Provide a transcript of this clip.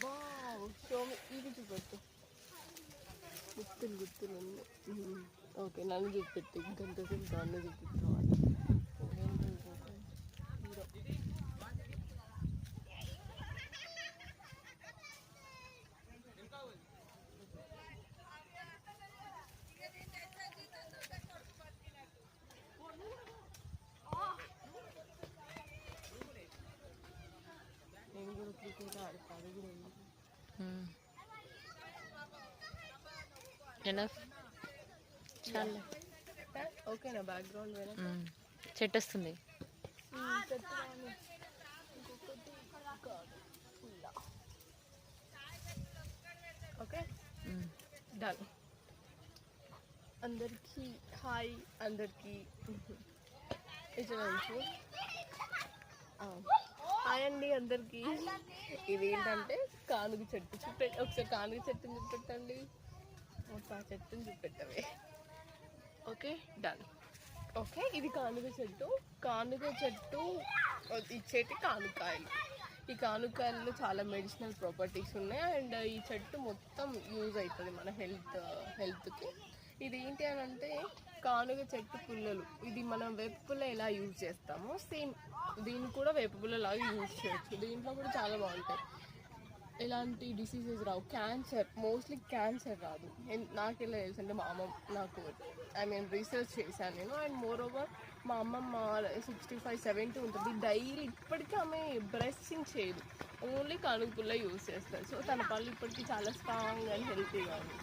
Wow Xiaomi ఇది చూపెట్టు గుర్తులు ఓకే నన్ను చూపెట్టి గంట సేపు అన్నీ చూపించుకోవాలి నేను కూడా క్రికెట్ ఆడతాను కూడా చాలా ఓకేనా బ్యాక్గ్రౌండ్ చెట్టు వస్తుంది. Okay done. అందరికీ హాయ్. అందరికీ హాయ్ అండి అందరికీ. ఇదేంటంటే కానుగ చెట్టు ఒకసారి కానుగ చెట్టుని చూపెట్టండి. మొత్తం ఆ చెట్టుని చూపెట్టవే. Okay done. ఓకే ఇది కానుగ చెట్టు. కానుగ చెట్టు ఇచ్చేటి కానుకాయలు. ఈ కానుకాయల్లో చాలా మెడిసినల్ ప్రాపర్టీస్ ఉన్నాయి. అండ్ ఈ చెట్టు మొత్తం యూజ్ అవుతుంది మన హెల్త్కి. ఇది ఏంటి అని అంటే కానుగ చెట్టు పుల్లలు. ఇది మనం వేపుల్లో ఎలా యూజ్ చేస్తామో సేమ్ దీన్ని కూడా వేపుల్లో లాగా యూజ్ చేయొచ్చు. దీంట్లో కూడా చాలా బాగుంటాయి. ఎలాంటి డిసీజెస్ రావు. క్యాన్సర్ మోస్ట్లీ క్యాన్సర్ రాదు. నాకు ఎలా తెలుసు అంటే మా అమ్మమ్మ నాకు రీసెర్చ్ చేశాను నేను. అండ్ మోర్ ఓవర్ మా అమ్మమ్మ 65-70 ఉంటుంది. డైలీ ఇప్పటికీ ఆమె బ్రెస్టింగ్ చేయదు. ఓన్లీ కానుగ పుల్ల యూజ్ చేస్తారు. సో తన పళ్ళు ఇప్పటికీ చాలా స్ట్రాంగ్ అండ్ హెల్తీగా ఉంది.